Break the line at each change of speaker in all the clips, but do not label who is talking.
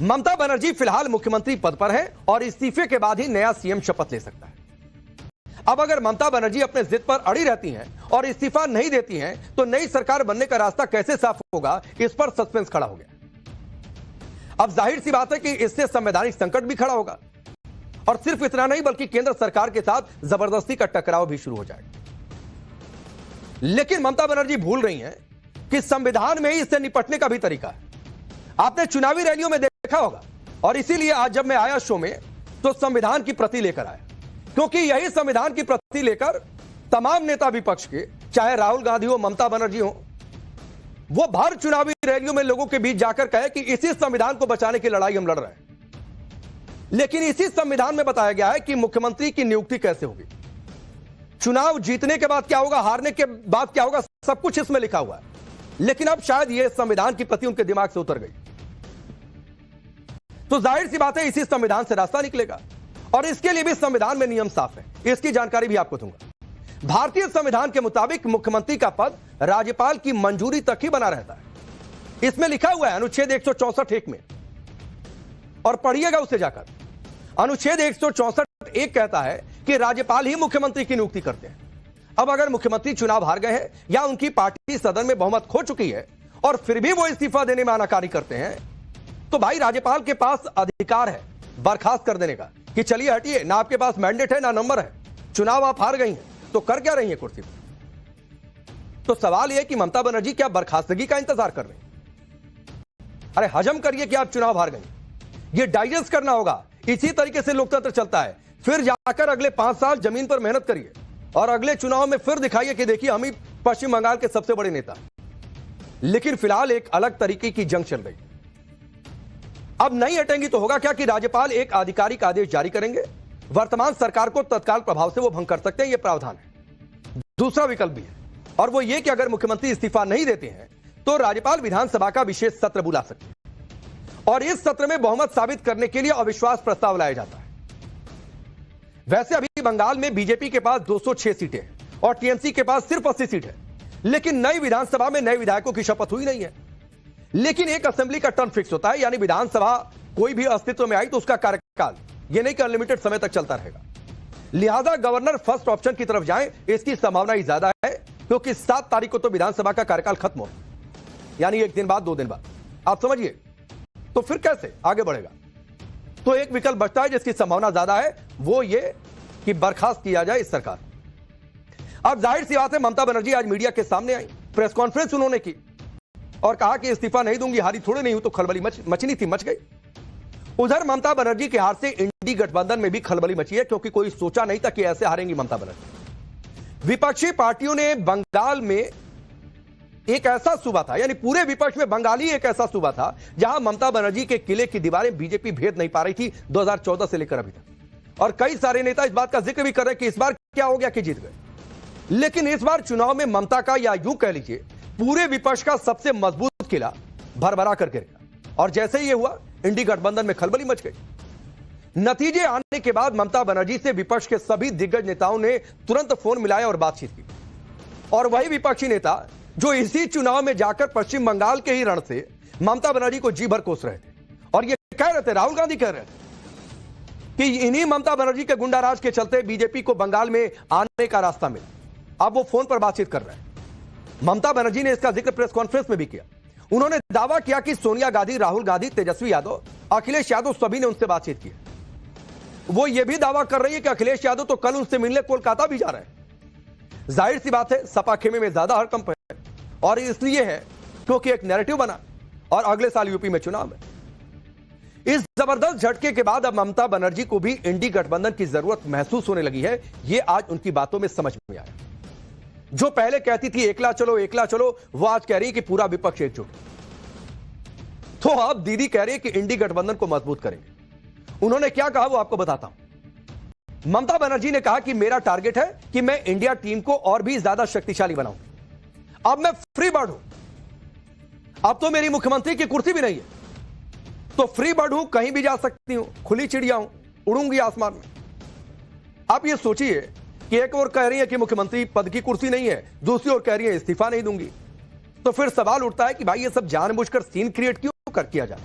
ममता बनर्जी फिलहाल मुख्यमंत्री पद पर है और इस्तीफे के बाद ही नया सीएम शपथ ले सकता है। अब अगर ममता बनर्जी अपने जिद पर अड़ी रहती हैं और इस्तीफा नहीं देती हैं तो नई सरकार बनने का रास्ता कैसे साफ होगा, इस पर सस्पेंस खड़ा हो गया। अब जाहिर सी बात है कि इससे संवैधानिक संकट भी खड़ा होगा और सिर्फ इतना नहीं बल्कि केंद्र सरकार के साथ जबरदस्ती का टकराव भी शुरू हो जाएगा। लेकिन ममता बनर्जी भूल रही हैं कि संविधान में ही इससे निपटने का भी तरीका है। आपने चुनावी रैलियों में देखा होगा और इसीलिए आज जब मैं आया शो में तो संविधान की प्रति लेकर आया, क्योंकि यही संविधान की प्रति लेकर तमाम नेता विपक्ष के, चाहे राहुल गांधी हो, ममता बनर्जी हो, वो भर चुनावी रैलियों में लोगों के बीच जाकर कहे कि इसी संविधान को बचाने की लड़ाई हम लड़ रहे हैं। लेकिन इसी संविधान में बताया गया है कि मुख्यमंत्री की नियुक्ति कैसे होगी, चुनाव जीतने के बाद क्या होगा, हारने के बाद क्या होगा, सब कुछ इसमें लिखा हुआ है। लेकिन अब शायद यह संविधान की प्रति उनके दिमाग से उतर गई, तो जाहिर सी बात है इसी संविधान से रास्ता निकलेगा और इसके लिए भी संविधान में नियम साफ है। इसकी जानकारी भी आपको दूंगा। भारतीय संविधान के मुताबिक मुख्यमंत्री का पद राज्यपाल की मंजूरी तक ही बना रहता है। इसमें लिखा हुआ है अनुच्छेद 164(1) में, और पढ़िएगा उसे जाकर। अनुच्छेद 164(1) कहता है कि राज्यपाल ही मुख्यमंत्री की नियुक्ति करते हैं। अब अगर मुख्यमंत्री चुनाव हार गए हैं या उनकी पार्टी सदन में बहुमत खो चुकी है और फिर भी वो इस्तीफा देने में आनाकानी करते हैं, तो भाई राज्यपाल के पास अधिकार है बर्खास्त कर देने का कि चलिए हटिए, ना आपके पास मैंडेट है ना नंबर है, चुनाव आप हार गई हैं, तो कर क्या रही है कुर्सी पर। तो सवाल यह कि ममता बनर्जी क्या बर्खास्तगी का इंतजार कर रही है? अरे हजम करिए कि आप चुनाव हार गई, ये डाइजेस्ट करना होगा। इसी तरीके से लोकतंत्र चलता है। फिर जाकर अगले 5 साल जमीन पर मेहनत करिए और अगले चुनाव में फिर दिखाइए कि देखिए हम ही पश्चिम बंगाल के सबसे बड़े नेता। लेकिन फिलहाल एक अलग तरीके की जंग चल रही। अब नहीं हटेंगी तो होगा क्या कि राज्यपाल एक आधिकारिक आदेश जारी करेंगे, वर्तमान सरकार को तत्काल प्रभाव से वो भंग कर सकते हैं, यह प्रावधान है। दूसरा विकल्प भी है और वो ये कि अगर मुख्यमंत्री इस्तीफा नहीं देते हैं तो राज्यपाल विधानसभा का विशेष सत्र बुला सकते हैं और इस सत्र में बहुमत साबित करने के लिए अविश्वास प्रस्ताव लाया जाता है। वैसे अभी बंगाल में बीजेपी के पास 206 सीटें हैं और टीएमसी के पास सिर्फ 80 सीट है, लेकिन नई विधानसभा में नए विधायकों की शपथ हुई नहीं है। लेकिन एक असेंबली का टर्म फिक्स होता है, यानी विधानसभा कोई भी अस्तित्व में आई तो उसका कार्यकाल यह नहीं कि अनलिमिटेड समय तक चलता रहेगा। लिहाजा गवर्नर फर्स्ट ऑप्शन की तरफ जाएं, इसकी संभावना ही ज्यादा है, क्योंकि 7 तारीख को तो विधानसभा का कार्यकाल खत्म हो, यानी 1 दिन बाद 2 दिन बाद, आप समझिए। तो फिर कैसे आगे बढ़ेगा? तो एक विकल्प बचता है जिसकी संभावना ज्यादा है, वो ये कि बर्खास्त किया जाए इस सरकार। अब जाहिर सी बात है ममता बनर्जी आज मीडिया के सामने आई, प्रेस कॉन्फ्रेंस उन्होंने की और कहा कि इस्तीफा नहीं दूंगी, हारी थोड़े नहीं हूं, तो खलबली मचनी थी, मच गई। उधर ममता बनर्जी के हार से इंडी गठबंधन में भी खलबली मची है, क्योंकि कोई सोचा नहीं था कि ऐसे हारेंगी ममता बनर्जी। विपक्षी पार्टियों ने बंगाल में एक ऐसा सूबा था, यानी पूरे विपक्ष में बंगाली एक ऐसा सूबा था जहां ममता बनर्जी के किले की दीवारें बीजेपी भेद नहीं पा रही थी 2014 से लेकर अभी तक। और कई सारे नेता इस बात का जिक्र भी कर रहे कि इस बार क्या हो गया कि जीत गए। लेकिन इस बार चुनाव में ममता का, या यूं कह लीजिए पूरे विपक्ष का सबसे मजबूत किला भरभरा कर गिरेगा और जैसे ही यह हुआ इंडी गठबंधन में खलबली मच गई। नतीजे आने के बाद ममता बनर्जी से विपक्ष के सभी दिग्गज नेताओं ने तुरंत फोन मिलाया और बातचीत की, और वही विपक्षी नेता जो इसी चुनाव में जाकर पश्चिम बंगाल के ही रण से ममता बनर्जी को जी भर कोस रहे थे और ये कह रहे थे, राहुल गांधी कह रहे थे कि इन्हीं ममता बनर्जी के गुंडाराज के चलते बीजेपी को बंगाल में आने का रास्ता मिला। अब वो फोन पर बातचीत कर रहे हैं। ममता बनर्जी ने इसका जिक्र प्रेस कॉन्फ्रेंस में भी किया। उन्होंने दावा किया कि सोनिया गांधी, राहुल गांधी, तेजस्वी यादव, अखिलेश यादव सभी ने उनसे बातचीत की। वो ये भी दावा कर रही है कि अखिलेश यादव तो कल उनसे मिलने कोलकाता भी जा रहे हैं। जाहिर सी बात है सपा खेमे में ज्यादा हड़कंप है और इसलिए है क्योंकि एक नैरेटिव बना और अगले साल यूपी में चुनाव है। इस जबरदस्त झटके के बाद अब ममता बनर्जी को भी इंडी गठबंधन की जरूरत महसूस होने लगी है। यह आज उनकी बातों में समझ में आया। जो पहले कहती थी एकला चलो, वो आज कह रही है कि पूरा विपक्ष एकजुट। तो अब दीदी कह रही है कि इंडी गठबंधन को मजबूत करेंगे। उन्होंने क्या कहा वो आपको बताता हूं। ममता बनर्जी ने कहा कि मेरा टारगेट है कि मैं इंडिया टीम को और भी ज्यादा शक्तिशाली बनाऊं। अब मैं फ्री बर्ड हूं, अब तो मेरी मुख्यमंत्री की कुर्सी भी नहीं है, तो फ्री बर्ड हूं, कहीं भी जा सकती हूं, खुली चिड़िया हूं, उड़ूंगी आसमान में। आप ये सोचिए कि एक ओर कह रही है कि मुख्यमंत्री पद की कुर्सी नहीं है, दूसरी ओर कह रही है इस्तीफा नहीं दूंगी। तो फिर सवाल उठता है कि भाई ये सब जानबूझकर सीन क्रिएट क्यों कर किया जाए।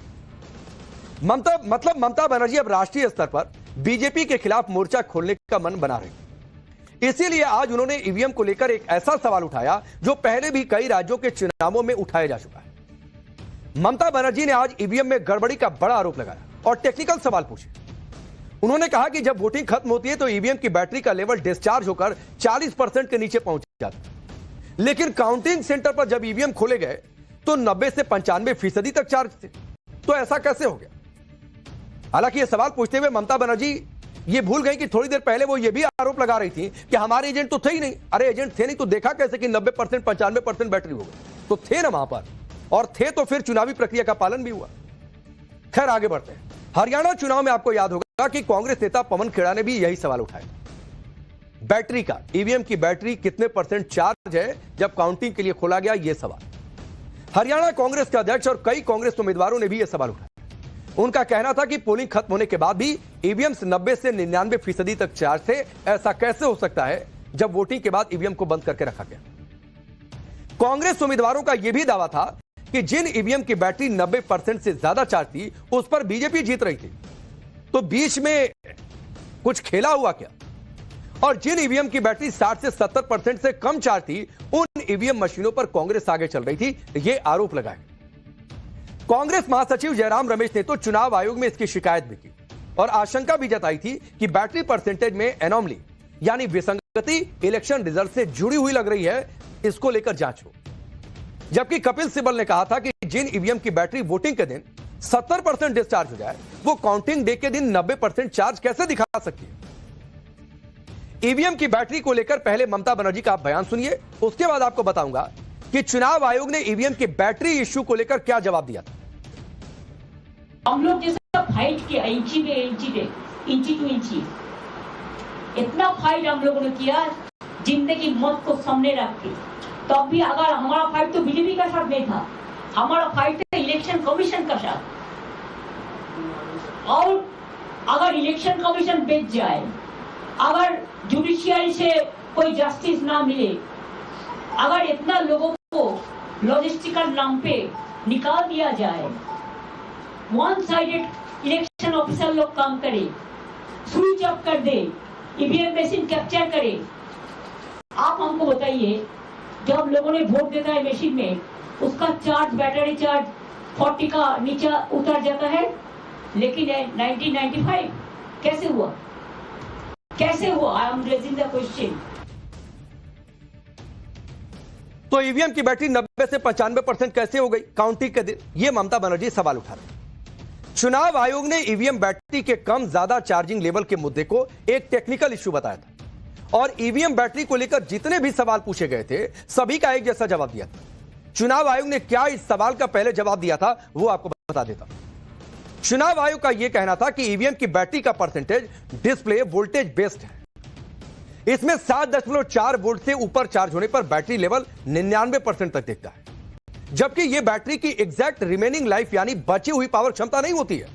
ममता बनर्जी अब राष्ट्रीय स्तर पर बीजेपी के खिलाफ मोर्चा खोलने का मन बना रही। इसीलिए आज उन्होंने ईवीएम को लेकर एक ऐसा सवाल उठाया जो पहले भी कई राज्यों के चुनावों में उठाया जा चुका है। ममता बनर्जी ने आज ईवीएम में गड़बड़ी का बड़ा आरोप लगाया और टेक्निकल सवाल पूछे। उन्होंने कहा कि जब वोटिंग खत्म होती है तो ईवीएम की बैटरी का लेवल डिस्चार्ज होकर 40% के नीचे पहुंच जाता है, लेकिन काउंटिंग सेंटर पर जब ईवीएम खोले गए तो 90 से 95% तक चार्ज थे। तो ऐसा कैसे हो गया? हालांकि यह सवाल पूछते हुए ममता बनर्जी ये भूल गई कि थोड़ी देर पहले वो ये भी आरोप लगा रही थी कि हमारे एजेंट तो थे ही नहीं। अरे एजेंट थे नहीं तो देखा कैसे कि 90% 95% बैटरी हो गई? तो थे ना वहां पर, और थे तो फिर चुनावी प्रक्रिया का पालन भी हुआ। खैर आगे बढ़ते हैं। हरियाणा चुनाव में आपको याद होगा कि कांग्रेस नेता पवन खेड़ा ने भी यही सवाल उठाया। बैटरी का, ईवीएम की बैटरी कितने परसेंट चार्ज है जब काउंटिंग के लिए खोला गया, यह सवाल हरियाणा कांग्रेस के अध्यक्ष और कई कांग्रेस उम्मीदवारों ने भी यह सवाल उठाया। उनका कहना था कि पोलिंग खत्म होने के बाद भी ईवीएम 90 से 99% तक चार्ज थे। ऐसा कैसे हो सकता है जब वोटिंग के बाद ईवीएम को बंद करके रखा गया? कांग्रेस उम्मीदवारों का यह भी दावा था कि जिन ईवीएम की बैटरी 90% से ज्यादा चार्ज थी उस पर बीजेपी जीत रही थी। तो बीच में कुछ खेला हुआ क्या? और जिन ईवीएम की बैटरी 60 से 70% से कम चार्ज थी उन ईवीएम मशीनों पर कांग्रेस आगे चल रही थी, यह आरोप लगाया। कांग्रेस महासचिव जयराम रमेश ने तो चुनाव आयोग में इसकी शिकायत भी की और आशंका भी जताई थी कि बैटरी परसेंटेज में एनोमली यानी विसंगति इलेक्शन रिजल्ट से जुड़ी हुई लग रही है, इसको लेकर जांच हो। जबकि कपिल सिब्बल ने कहा था कि जिन ईवीएम की बैटरी वोटिंग के दिन 70% डिस्चार्ज हो जाए वो काउंटिंग डे के दिन 90% चार्ज कैसे दिखा सकती है? ईवीएम की बैटरी को लेकर पहले ममता बनर्जी का आप बयान सुनिए, उसके बाद आपको बताऊंगा कि चुनाव आयोग ने ईवीएम की बैटरी इश्यू को लेकर क्या जवाब दिया था।
हम लोग जैसा फाइट किया इंची टू इंची, इतना फाइट हम लोगों ने किया जिंदगी मौत को सामने रख के। तो अभी अगर हमारा फाइट तो बीजेपी का साथ नहीं था, हमारा फाइट था इलेक्शन कमीशन का साथ। और अगर इलेक्शन कमीशन बेच जाए, अगर जुडिशियरी से कोई जस्टिस ना मिले, अगर इतना लोगों को लॉजिस्टिकल नाम पे निकाल दिया जाए, वन साइडेड इलेक्शन ऑफिसर लोग काम करे, स्विच ऑफ कर दे, ईवीएम मशीन कैप्चर करे। आप हमको बताइए, जब लोगों ने वोट देता है मशीन में, उसका चार्ज, बैटरी चार्ज 40 का नीचे उतर जाता है, लेकिन 1995 कैसे हुआ? कैसे हुआ? I am raising the question.
तो ईवीएम की बैटरी 90 से 95% कैसे हो गई काउंटिंग के दिन? यह ममता बनर्जी सवाल उठा रहे। चुनाव आयोग ने ईवीएम बैटरी के कम ज्यादा चार्जिंग लेवल के मुद्दे को एक टेक्निकल इश्यू बताया था और ईवीएम बैटरी को लेकर जितने भी सवाल पूछे गए थे सभी का एक जैसा जवाब दिया था। चुनाव आयोग ने क्या इस सवाल का पहले जवाब दिया था वो आपको बता देता हूं। चुनाव आयोग का यह कहना था कि ईवीएम की बैटरी का परसेंटेज डिस्प्ले वोल्टेज बेस्ड है। इसमें 7.4 वोल्ट से ऊपर चार्ज होने पर बैटरी लेवल 99% तक दिखता है, जबकि यह बैटरी की एग्जैक्ट रिमेनिंग लाइफ यानी बची हुई पावर क्षमता नहीं होती है।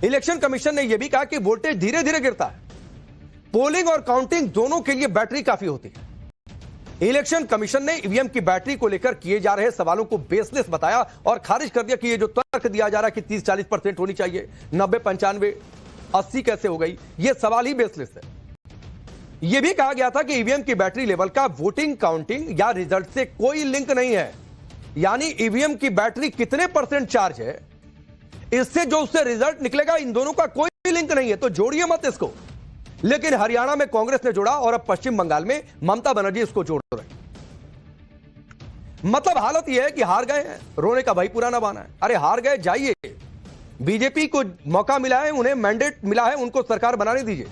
इलेक्शन कमीशन ने यह भी कहा कि वोल्टेज धीरे धीरे गिरता है। पोलिंग और काउंटिंग दोनों के लिए बैटरी काफी होती है। इलेक्शन कमीशन ने ईवीएम की बैटरी को लेकर किए जा रहे सवालों को बेसलेस बताया और खारिज कर दिया कि यह जो तर्क दिया जा रहा है कि 30-40% होनी चाहिए, 90-95, 80 कैसे हो गई, यह सवाल ही बेसलेस है। यह भी कहा गया था कि ईवीएम की बैटरी लेवल का वोटिंग, काउंटिंग या रिजल्ट से कोई लिंक नहीं है। यानी ईवीएम की बैटरी कितने परसेंट चार्ज है, इससे जो उससे रिजल्ट निकलेगा, इन दोनों का कोई लिंक नहीं है। तो जोड़िए मत इसको। लेकिन हरियाणा में कांग्रेस ने जोड़ा और अब पश्चिम बंगाल में ममता बनर्जी इसको जोड़ रही। मतलब हालत यह है कि हार गए हैं, रोने का भाई पुराना बहाना है। अरे हार गए, जाइए, बीजेपी को मौका मिला है, उन्हें मैंडेट मिला है, उनको सरकार बनाने दीजिए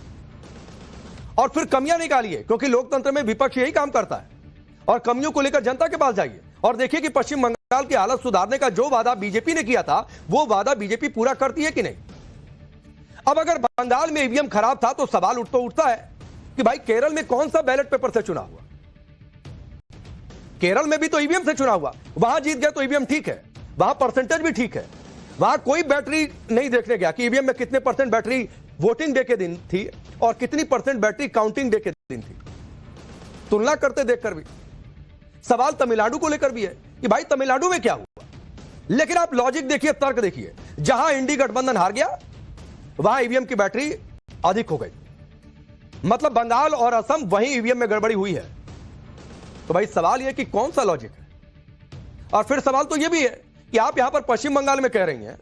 और फिर कमियां निकालिए, क्योंकि लोकतंत्र में विपक्ष यही काम करता है। और कमियों को लेकर जनता के पास जाइए और देखिए कि पश्चिम बंगाल की हालत सुधारने का जो वादा बीजेपी ने किया था वो वादा बीजेपी पूरा करती है कि नहीं। अब अगर बंगाल में ईवीएम खराब था तो सवाल उठता है कि भाई केरल में कौन सा बैलेट पेपर से चुनाव हुआ? केरल में भी तो ईवीएम से चुनाव हुआ, वहां जीत गया तो ईवीएम ठीक है, वहां परसेंटेज भी ठीक है, वहां कोई बैटरी नहीं देखने गया कि ईवीएम में कितने परसेंट बैटरी वोटिंग डे के दिन थी और कितनी परसेंट बैटरी काउंटिंग डे के दिन थी। तुलना करते देखकर भी। सवाल तमिलनाडु को लेकर भी है कि भाई तमिलनाडु में क्या हुआ? लेकिन आप लॉजिक देखिए, तर्क देखिए, जहां इंडी गठबंधन हार गया वहां ईवीएम की बैटरी अधिक हो गई, मतलब बंगाल और असम वहीं ईवीएम में गड़बड़ी हुई है। तो भाई सवाल यह कि कौन सा लॉजिक है? और फिर सवाल तो यह भी है कि आप यहां पर पश्चिम बंगाल में कह रही हैं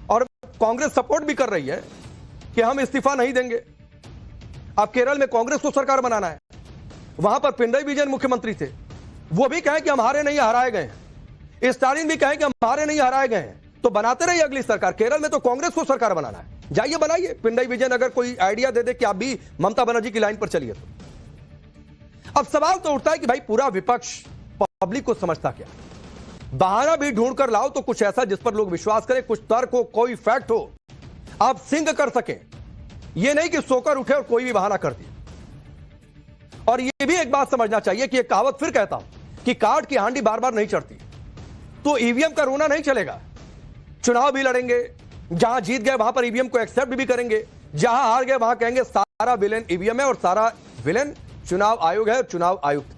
और कांग्रेस सपोर्ट भी कर रही है कि हम इस्तीफा नहीं देंगे। अब केरल में कांग्रेस को सरकार बनाना है, वहां पर पिनराई विजयन मुख्यमंत्री थे, वो भी कहें कि हम हारे नहीं हराए गए हैं। स्टालिन भी कहें कि हम हारे नहीं हराए गए हैं। तो बनाते रहिए अगली सरकार। केरल में तो कांग्रेस को सरकार बनाना है, जाइए बनाइए। पिनराई विजयन अगर कोई आइडिया दे दे कि आप भी ममता बनर्जी की लाइन पर चलिए तो। अब सवाल तो उठता है कि भाई पूरा विपक्ष पब्लिक को समझता क्या? बहाना भी ढूंढ कर लाओ तो कुछ ऐसा जिस पर लोग विश्वास करें, कुछ तर्क हो, कोई फैक्ट हो, आप सिंक कर सकें। यह नहीं कि सोकर उठे और कोई भी बहाना कर दिए। और यह भी एक बात समझना चाहिए कि एक कहावत फिर कहता हूं कि काठ की हांडी बार बार नहीं चढ़ती। तो ईवीएम का रोना नहीं चलेगा। चुनाव भी लड़ेंगे, जहां जीत गए वहां पर ईवीएम को एक्सेप्ट भी करेंगे, जहां हार गए वहां कहेंगे सारा विलेन ईवीएम है और सारा विलेन चुनाव आयोग है, चुनाव आयुक्त।